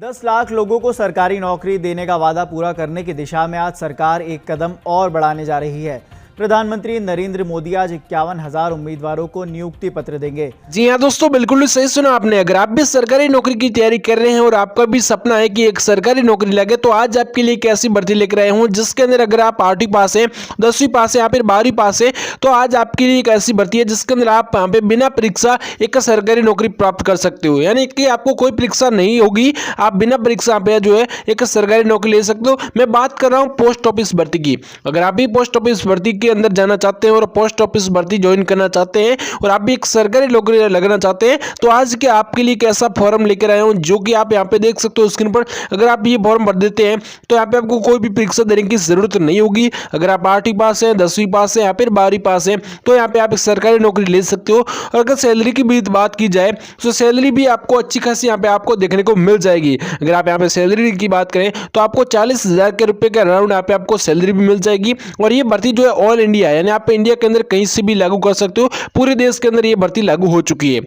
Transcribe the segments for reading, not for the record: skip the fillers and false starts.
10 लाख लोगों को सरकारी नौकरी देने का वादा पूरा करने की दिशा में आज सरकार एक कदम और बढ़ाने जा रही है। प्रधानमंत्री नरेंद्र मोदी आज 51,000 उम्मीदवारों को नियुक्ति पत्र देंगे। जी हाँ दोस्तों, बिल्कुल सही सुना आपने। अगर आप भी सरकारी नौकरी की तैयारी कर रहे हैं और आपका भी सपना है कि एक सरकारी नौकरी लगे, तो आज आपके लिए एक ऐसी भर्ती लेकर आए हूँ जिसके अंदर अगर आप 8वीं पास है, 10वीं पास है या फिर 12वीं पास है, तो आज आपके लिए एक ऐसी भर्ती है जिसके अंदर आप यहाँ पे बिना परीक्षा एक सरकारी नौकरी प्राप्त कर सकते हो। यानी कि आपको कोई परीक्षा नहीं होगी, आप बिना परीक्षा पे जो है एक सरकारी नौकरी ले सकते हो। मैं बात कर रहा हूँ पोस्ट ऑफिस भर्ती की। अगर आप भी पोस्ट ऑफिस भर्ती के अंदर जाना चाहते हैं और पोस्ट ऑफिस भर्ती ज्वाइन करना चाहते हैं और आप भी एक सरकारी नौकरी लगना चाहते हैं, तो आज के आपके लिए एक ऐसा फॉर्म लेकर आया हूं जो कि आप यहां पे देख सकते हो स्क्रीन पर। अगर आप ये फॉर्म भर देते हैं तो यहां पे आपको कोई भी परीक्षा देने की जरूरत नहीं होगी। अगर आप 8वीं पास है, 10वीं पास है या फिर 12वीं पास है, तो यहाँ पे आप एक सरकारी नौकरी ले सकते हो। और अगर सैलरी की भी बात की जाए तो सैलरी भी आपको अच्छी खासी यहाँ पे आपको देखने को मिल जाएगी। अगर आप यहाँ पे सैलरी की बात करें तो आपको 40,000 के रुपए के अराउंड यहाँ पे आपको सैलरी भी मिल जाएगी। और ये भर्ती जो है ऑल इंडिया है, यानी आप इंडिया के अंदर कहीं से भी लागू कर सकते हो। पूरे देश के अंदर ये भर्ती लागू हो चुकी है।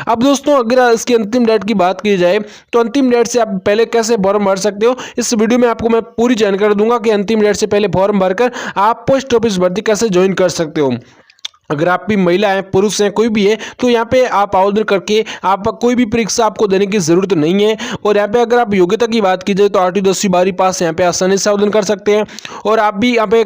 अब दोस्तों, अगर इसकी अंतिम डेट की बात की जाए तो अंतिम डेट से आप पहले कैसे फॉर्म भर सकते हो, इस वीडियो में आपको मैं पूरी जानकारी दूंगा कि अंतिम डेट से पहले फॉर्म भरकर आप पोस्ट ऑफिस भर्ती कैसे ज्वाइन कर सकते हो। अगर आप भी महिला हैं, पुरुष हैं, कोई भी है, तो यहाँ पे आप आवेदन करके आप कोई भी परीक्षा आपको देने की जरूरत नहीं है। और यहाँ पे अगर आप योग्यता की बात की जाए तो 8वीं 10वीं 12वीं पास यहाँ पे आसानी से आवेदन कर सकते हैं। और आप भी यहाँ पे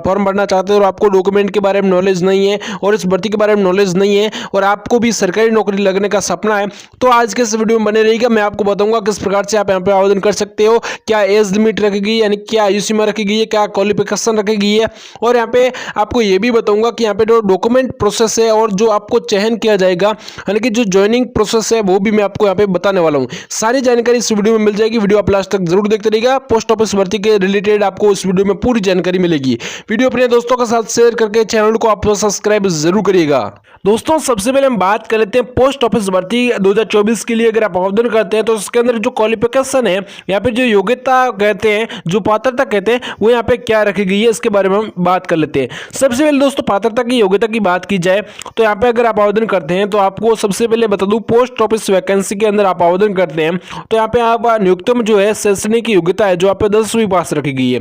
फॉर्म भरना चाहते हो और आपको डॉक्यूमेंट के बारे में नॉलेज नहीं है और इस भर्ती के बारे में नॉलेज नहीं है और आपको भी सरकारी नौकरी लगने का सपना है, तो आज के इस वीडियो में बने रहिएगा। मैं आपको बताऊंगा किस प्रकार से आप यहाँ पे आवेदन कर सकते हो, क्या एज लिमिट रखी गई है, यानी क्या आयु सीमा रखी गई है, क्या क्वालिफिकेशन रखी गई है। और यहाँ पे आपको ये भी बताऊंगा कि यहाँ पे जो डॉक्यूमेंट प्रोसेस है और जो आपको चयन किया जाएगा, यानी कि जो ज्वाइनिंग प्रोसेस है, वो भी मैं आपको यहाँ पे बताने वाला हूँ। सारी जानकारी इस वीडियो में मिल जाएगी। वीडियो आप लास्ट तक जरूर देखते रहिएगा। पोस्ट ऑफिस भर्ती के रिलेटेड आपको इस वीडियो में पूरी जानकारी मिलेगी। वीडियो अपने दोस्तों के साथ शेयर करके चैनल को आप सब्सक्राइब जरूर करिएगा। दोस्तों, सबसे पहले हम बात कर लेते हैं पोस्ट ऑफिस भर्ती 2024 के लिए। अगर आप आवेदन करते हैं तो उसके अंदर जो क्वालिफिकेशन है या फिर जो योग्यता कहते हैं, जो पात्रता कहते हैं, वो यहाँ पे क्या रखी गई है, इसके बारे में हम बात कर लेते हैं। सबसे पहले दोस्तों, पात्रता की योग्यता की बात की जाए तो यहाँ पे अगर आप आवेदन करते हैं तो आपको सबसे पहले बता दूं, पोस्ट ऑफिस वैकेंसी के अंदर आप आवेदन करते हैं तो यहाँ पे आप न्यूनतम जो है शैक्षणिक योग्यता है जो आप 10वीं पास रखी गई है।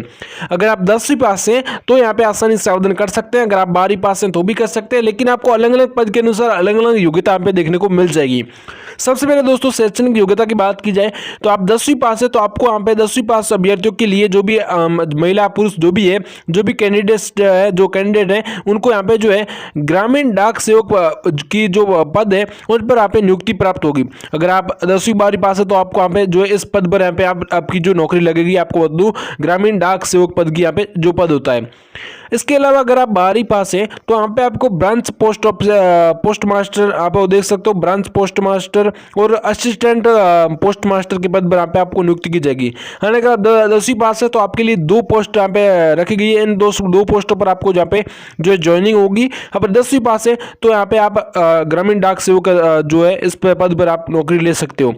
अगर आप 10वीं पास हैं तो यहाँ पे आसानी से आवेदन कर सकते हैं। अगर आप 12वीं पास हैं तो भी कर सकते हैं, लेकिन आपको अलग अलग पद के अनुसार अलग अलग योग्यता यहाँ पे देखने को मिल जाएगी। सबसे पहले दोस्तों, शैक्षणिक योग्यता की बात की जाए तो आप 10वीं पास है तो आपको यहाँ पे 10वीं पास अभ्यर्थियों के लिए जो भी महिला पुरुष जो भी है, जो भी कैंडिडेट है, जो कैंडिडेट है, उनको यहाँ पे जो है ग्रामीण डाक सेवक की जो पद है उन पर यहाँ पे नियुक्ति प्राप्त होगी। अगर आप 10वीं 12वीं पास है तो आपको यहाँ पे जो है इस पद पर यहाँ पे आपकी जो नौकरी लगेगी, आपको बता दूं, ग्रामीण डाक सेवक पद की यहाँ पे जो पद होता है। इसके अलावा अगर आप 12वीं पास है तो यहाँ पे आपको ब्रांच पोस्ट मास्टर आप देख सकते हो, ब्रांच पोस्ट मास्टर और असिस्टेंट पोस्ट मास्टर के पद पर यहाँ पे आपको नियुक्ति की जाएगी। यानी अगर आप 10वीं पास है तो आपके लिए 2 पोस्ट यहाँ पे रखी गई है। इन दो पोस्टों पर आपको यहाँ पे जो है ज्वाइनिंग होगी। अगर 10वीं पास है तो यहाँ पे आप ग्रामीण डाक सेवक जो है इस पद पर आप नौकरी ले सकते हो।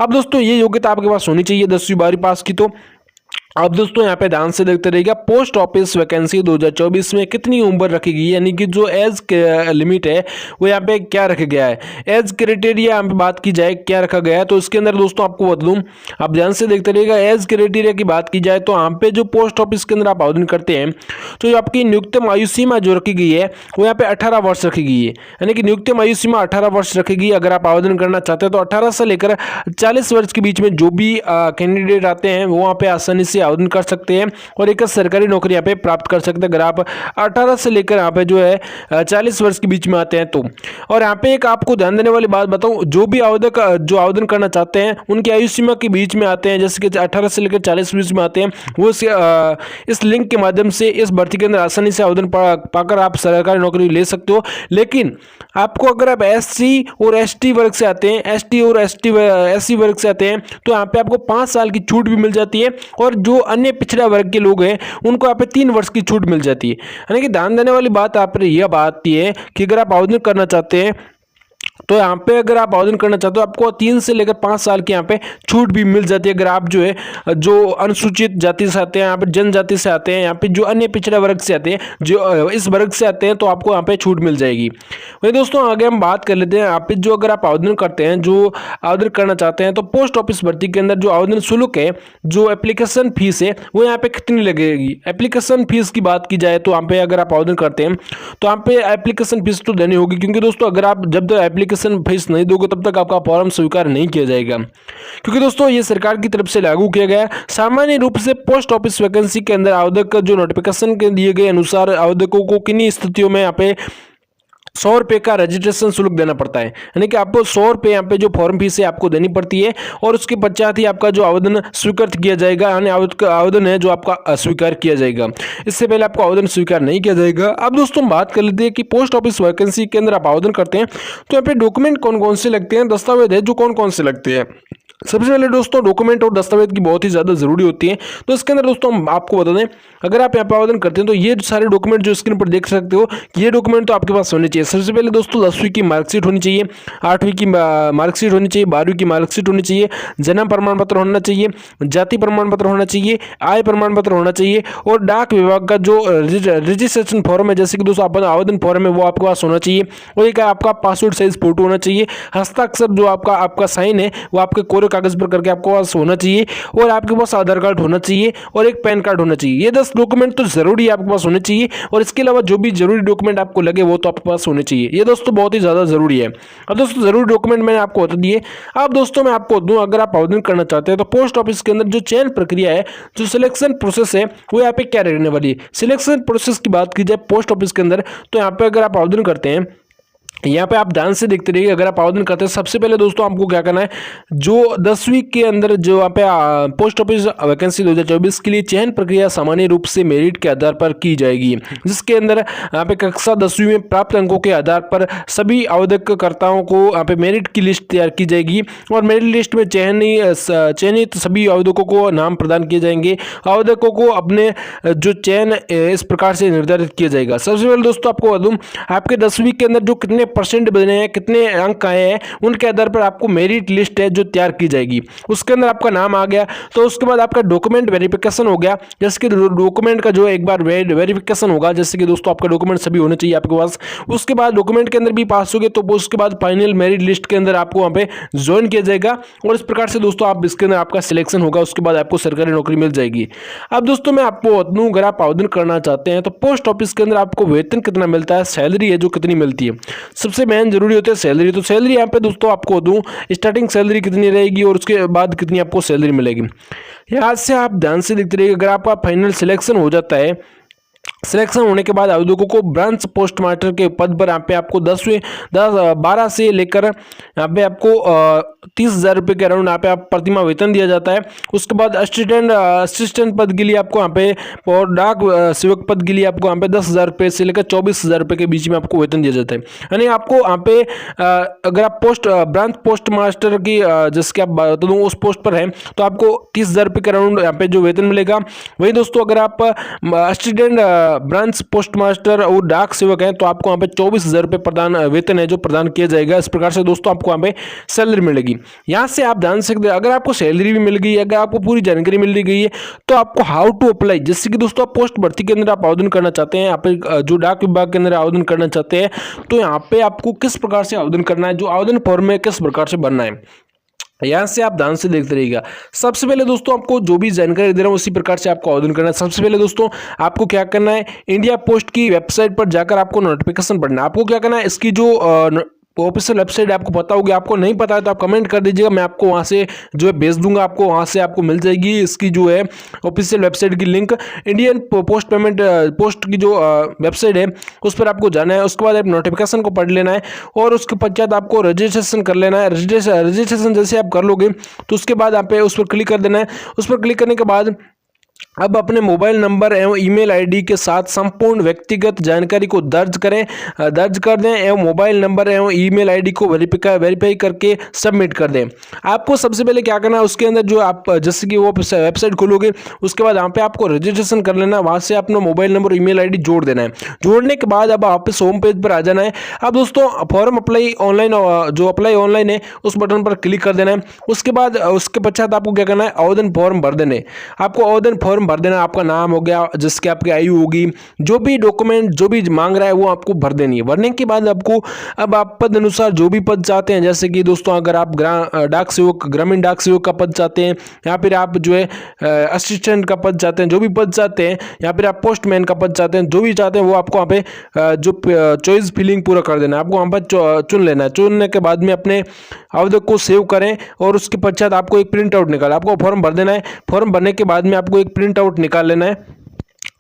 अब दोस्तों, ये योग्यता आपके पास होनी चाहिए 10वीं 12वीं पास की। तो अब दोस्तों यहाँ पे ध्यान से देखते रहिएगा, पोस्ट ऑफिस वैकेंसी 2024 में कितनी उम्र रखी गई है, यानी कि जो एज लिमिट है वो यहाँ पे क्या रखा गया है। एज क्राइटेरिया यहाँ पे बात की जाए क्या रखा गया है, तो इसके अंदर दोस्तों आपको बता दूं, आप ध्यान से देखते रहिएगा। एज क्राइटेरिया की बात की जाए तो यहाँ पे जो पोस्ट ऑफिस के अंदर आप आवेदन करते हैं तो आपकी न्यूनतम आयु सीमा जो रखी गई है वो यहाँ पे 18 वर्ष रखी गई है। यानी कि न्यूनतम आयु सीमा 18 वर्ष रखी गई। अगर आप आवेदन करना चाहते हैं तो 18 से लेकर 40 वर्ष के बीच में जो भी कैंडिडेट आते हैं वो वहाँ पे आसानी से आवेदन कर सकते हैं और एक सरकारी नौकरी यहाँ पे प्राप्त कर सकते हैं। अगर आप 18 से लेकर यहाँ पे जो है 40 वर्ष के बीच में आते हैं तो। और यहाँ पे एक आपको ध्यान देने वाली बात बताऊं, जो भी जो आवेदन करना चाहते हैं उनकी आयु सीमा के बीच में आते हैं, जैसे कि 18 से लेकर 40 बीच में आते हैं, वो इस लिंक के माध्यम से इस भर्ती के अंदर आसानी से आवेदन पाकर आप सरकारी नौकरी ले सकते हो। लेकिन आपको अगर आप SC और ST वर्ग से आते हैं, ST और SC वर्ग से आते हैं, तो यहाँ पे आपको 5 साल की छूट भी मिल जाती है। और जो अन्य पिछड़ा वर्ग के लोग हैं उनको यहाँ पे 3 वर्ष की छूट मिल जाती है। यानी कि ध्यान देने वाली बात आप यह बात है कि अगर आप आवेदन करना चाहते हैं तो यहाँ पे अगर आप आवेदन करना चाहते हो आपको 3 से लेकर 5 साल की यहाँ पे छूट भी मिल जाती है। अगर आप जो है जो अनुसूचित जाति से आते हैं, यहाँ पे जनजाति से आते हैं, यहाँ पे जो अन्य पिछड़ा वर्ग से आते हैं, जो इस वर्ग से आते हैं, तो आपको यहाँ पे छूट मिल जाएगी। वही दोस्तों आगे हम बात कर लेते हैं। यहाँ पे जो अगर आप आवेदन करते हैं, जो आवेदन करना चाहते हैं, तो पोस्ट ऑफिस भर्ती के अंदर जो आवेदन शुल्क है, जो एप्लीकेशन फीस है, वो यहाँ पे कितनी लगेगी। एप्लीकेशन फीस की बात की जाए तो यहाँ पे अगर आप आवेदन करते हैं तो यहाँ पे एप्लीकेशन फीस तो देनी होगी, क्योंकि दोस्तों अगर आप जब तक एप्लीकेशन फीस नहीं दोगे तब तक आपका फॉर्म स्वीकार नहीं किया जाएगा, क्योंकि दोस्तों ये सरकार की तरफ से लागू किया गया है। सामान्य रूप से पोस्ट ऑफिस वैकेंसी के अंदर आवेदक जो नोटिफिकेशन के दिए गए अनुसार आवेदकों को किन्हीं स्थितियों में यहाँ पे 100 रुपये का रजिस्ट्रेशन शुल्क देना पड़ता है, यानी कि आपको 100 रुपये यहाँ पे जो फॉर्म फीस है आपको देनी पड़ती है, और उसके पश्चात ही आपका जो आवेदन स्वीकृत किया जाएगा, यानी आवेदन है जो आपका स्वीकार किया जाएगा। इससे पहले आपको आवेदन स्वीकार नहीं किया जाएगा। अब दोस्तों हम बात कर लेते हैं कि पोस्ट ऑफिस वैकेंसी के अंदर आप आवेदन करते हैं तो यहाँ पे डॉक्यूमेंट कौन कौन से लगते हैं, दस्तावेज है जो कौन कौन से लगते हैं। सबसे पहले दोस्तों डॉक्यूमेंट और दस्तावेज की बहुत ही ज़्यादा ज़रूरी होती है। तो इसके अंदर दोस्तों हम आपको बता दें, अगर आप यहाँ पर आवेदन करते हैं तो ये सारे डॉक्यूमेंट जो स्क्रीन पर देख सकते हो, ये डॉक्यूमेंट तो आपके पास होने चाहिए। सबसे पहले दोस्तों 10वीं की मार्कशीट होनी चाहिए, 8वीं की मार्कशीट होनी चाहिए, 12वीं की मार्कशीट होनी चाहिए, जन्म प्रमाण पत्र होना चाहिए, जाति प्रमाण पत्र होना चाहिए, आय प्रमाण पत्र होना चाहिए, और डाक विभाग का जो रजिस्ट्रेशन फॉर्म है, जैसे कि दोस्तों आपका आवेदन फॉर्म है, वो आपके पास होना चाहिए, और एक आपका पासपोर्ट साइज फोटो होना चाहिए। हस्ताक्षर जो आपका साइन है वो आपके कोरे कागज पर करके आपके पास होना चाहिए, और आपके पास आधार कार्ड होना चाहिए, और एक पैन कार्ड होना चाहिए। ये 10 डॉक्यूमेंट तो जरूरी आपके पास होने चाहिए, और इसके अलावा जो भी जरूरी डॉक्यूमेंट आपको लगे वो तो आपके पास होने चाहिए। ये दोस्तों बहुत ही ज़्यादा जरूरी है। अब दोस्तों जरूरी डॉक्यूमेंट मैंने आपको बता दिए। अब दोस्तों मैं आपको दूं, अगर आप आवेदन करना चाहते हैं तो पोस्ट ऑफिस के अंदर जो चयन प्रक्रिया है, जो सिलेक्शन प्रोसेस है, वो यहाँ पे क्या रहने वाली है। सिलेक्शन प्रोसेस की बात की जाए पोस्ट ऑफिस के अंदर, तो यहाँ पे अगर आप आवेदन करते हैं, यहाँ पे आप ध्यान से देखते रहिए। अगर आप आवेदन करते हैं सबसे पहले दोस्तों आपको क्या करना है, जो 10वीं के अंदर जो यहाँ पे पोस्ट ऑफिस वैकेंसी 2024 के लिए चयन प्रक्रिया सामान्य रूप से मेरिट के आधार पर की जाएगी, जिसके अंदर यहाँ पे कक्षा 10वीं में प्राप्त अंकों के आधार पर सभी आवेदककर्ताओं को यहाँ पे मेरिट की लिस्ट तैयार की जाएगी, और मेरिट लिस्ट में चयनित सभी आवेदकों को नाम प्रदान किए जाएंगे। आवेदकों को अपने जो चयन इस प्रकार से निर्धारित किया जाएगा। सबसे पहले दोस्तों आपको बता दूं, आपके 10वीं के अंदर जो कितने परसेंट बने हैं, कितने अंक आए हैं, उनके आधार पर आपको मेरिट लिस्ट है जो तैयार की जाएगी। उसके अंदर आपका नाम आ गया, तो उसके बाद आपका डॉक्यूमेंट वेरिफिकेशन हो गया, जैसे कि डॉक्यूमेंट का जो एक बार वेरिफिकेशन होगा, जैसे कि दोस्तों आपका डॉक्यूमेंट सभी होने चाहिए आपके पास। उसके बाद डॉक्यूमेंट के अंदर भी पास हो गए तो उसके बाद फाइनल मेरिट लिस्ट के अंदर आपको वहाँ पे ज्वाइन किया जाएगा, और इस प्रकार से दोस्तों आप इसके अंदर आपका सिलेक्शन होगा। उसके बाद आपको सरकारी नौकरी मिल जाएगी। अब दोस्तों मैं आपको बता दूं, अगर आप आवेदन करना चाहते हैं तो पोस्ट ऑफिस के अंदर आपको वेतन कितना मिलता है, सैलरी है जो कितनी मिलती है, सबसे मेन जरूरी होता है सैलरी। तो सैलरी यहाँ पे दोस्तों आपको दूं, स्टार्टिंग सैलरी कितनी रहेगी और उसके बाद कितनी आपको सैलरी मिलेगी। यहाँ से आप ध्यान से देखते रहिए। अगर आपका फाइनल सिलेक्शन हो जाता है, सिलेक्शन होने के बाद आवेदकों को ब्रांच पोस्ट मास्टर के पद पर यहाँ पे आपको 12 से लेकर यहाँ पे आपको 30,000 रुपये के अराउंड यहाँ पे आप प्रतिमाह वेतन दिया जाता है। उसके बाद असिस्टेंट पद के लिए आपको यहाँ पे, और डाक सेवक पद के लिए आपको यहाँ पे 10,000 रुपये से लेकर 24,000 रुपये के बीच में आपको वेतन दिया जाता है। यानी आपको यहाँ पे अगर आप ब्रांच पोस्ट मास्टर की जैसे कि आप बता दूँ उस पोस्ट पर हैं तो आपको 30,000 रुपये के अराउंड यहाँ पे जो वेतन मिलेगा। वही दोस्तों अगर आप असिस्टेंट ब्रांच पोस्ट मास्टर और डाक सेवक हैं तो आपको यहाँ पे 24,000 रुपये वेतन है जो प्रदान किया जाएगा। इस प्रकार से दोस्तों आपको यहाँ पे सैलरी मिलेगी। यहाँ से आप ध्यान सकते हैं, अगर आपको सैलरी भी मिल गई है, अगर आपको पूरी जानकारी मिल गई है, तो आपको हाउ टू अप्लाई, जैसे कि दोस्तों आप पोस्ट भर्ती के अंदर आप आवेदन करना चाहते हैं, यहाँ पे जो डाक विभाग के अंदर आवेदन करना चाहते हैं, तो यहाँ पे आपको किस प्रकार से आवेदन करना है, जो आवेदन फॉर्म है किस प्रकार से भरना है, यहाँ से आप ध्यान से देखते रहिएगा। सबसे पहले दोस्तों आपको जो भी जानकारी दे रहा हूँ उसी प्रकार से आपको आवेदन करना है। सबसे पहले दोस्तों आपको क्या करना है, इंडिया पोस्ट की वेबसाइट पर जाकर आपको नोटिफिकेशन पढ़ना है। आपको क्या करना है, इसकी जो ऑफिशियल वेबसाइट आपको पता होगी, आपको नहीं पता है तो आप कमेंट कर दीजिएगा, मैं आपको वहाँ से जो है भेज दूंगा, आपको वहाँ से आपको मिल जाएगी इसकी जो है ऑफिशियल वेबसाइट की लिंक। इंडियन पोस्ट की जो वेबसाइट है उस पर आपको जाना है। उसके बाद आप नोटिफिकेशन को पढ़ लेना है, और उसके पश्चात आपको रजिस्ट्रेशन कर लेना है। रजिस्ट्रेशन जैसे आप कर लोगे तो उसके बाद आप उस पर क्लिक कर देना है। उस पर क्लिक करने के बाद अब अपने मोबाइल नंबर एवं ईमेल आईडी के साथ संपूर्ण व्यक्तिगत जानकारी को दर्ज कर दें एवं मोबाइल नंबर एवं ईमेल आईडी को वेरीफाई करके सबमिट कर दें। आपको सबसे पहले क्या करना है, उसके अंदर जो आप जैसे कि वो वेबसाइट खोलोगे, उसके बाद यहाँ पे आपको रजिस्ट्रेशन कर लेना, वहाँ से अपना मोबाइल नंबर ईमेल आईडी जोड़ देना है। जोड़ने के बाद अब वापस होम पेज पर आ जाना है। अब दोस्तों फॉर्म अप्लाई ऑनलाइन, जो अप्लाई ऑनलाइन है उस बटन पर क्लिक कर देना है। उसके बाद उसके पश्चात आपको क्या करना है, आवेदन फॉर्म भर देने। आपको आवेदन फॉर्म भर देना, आपका नाम हो गया, जिसकी आपकी आयु होगी, जो भी डॉक्यूमेंट जो भी मांग रहा है वो आपको भर देनी है। भरने के बाद आपको अब आप पद अनुसार जो भी पद चाहते हैं, जैसे कि दोस्तों अगर आप डाक सेवक, ग्रामीण डाक सेवक का पद चाहते हैं, या फिर आप जो है असिस्टेंट का पद चाहते हैं, जो भी पद चाहते हैं, या फिर आप पोस्टमैन का पद चाहते हैं, जो भी चाहते हैं वो आपको वहाँ पे जो चॉइस फिलिंग पूरा कर देना है। आपको वहाँ पर चुन लेना है। चुनने के बाद में अपने आवेदन को सेव करें और उसके पश्चात आपको एक प्रिंट आउट निकाल, आपको फॉर्म भर देना है। फॉर्म भरने के बाद में आपको एक प्रिंट आउट निकाल लेना है।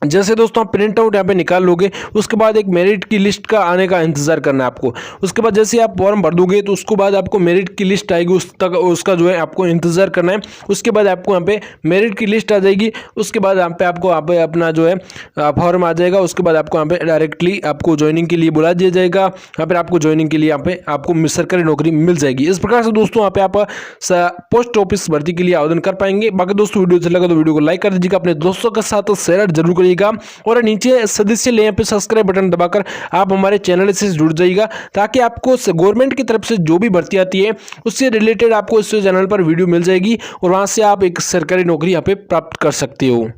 जैसे दोस्तों आप प्रिंट आउट यहाँ पे निकाल लोगे, उसके बाद एक मेरिट की लिस्ट का आने का इंतजार करना है आपको। उसके बाद जैसे आप फॉर्म भर दोगे तो उसके बाद आपको मेरिट की लिस्ट आएगी, उस तक उसका जो है आपको इंतजार करना है। उसके बाद आपको यहाँ पे मेरिट की लिस्ट आ जाएगी। उसके बाद यहाँ पे आपको यहाँ पे अपना जो है फॉर्म आ जाएगा। उसके बाद आपको यहाँ पे डायरेक्टली आपको ज्वाइनिंग के लिए बुला दिया जाएगा। यहाँ पर आपको ज्वाइनिंग के लिए यहाँ पे आपको सरकारी नौकरी मिल जाएगी। इस प्रकार से दोस्तों यहाँ पे आप पोस्ट ऑफिस भर्ती के लिए आवेदन कर पाएंगे। बाकी दोस्तों वीडियो अच्छा लगा तो वीडियो को लाइक कर दीजिएगा, अपने दोस्तों के साथ शेयर जरूर करिएगा और नीचे सदस्य ले पे सब्सक्राइब बटन दबाकर आप हमारे चैनल से जुड़ जाइएगा, ताकि आपको गवर्नमेंट की तरफ से जो भी भर्ती आती है उससे रिलेटेड आपको इस चैनल पर वीडियो मिल जाएगी और वहां से आप एक सरकारी नौकरी यहाँ पे प्राप्त कर सकते हो।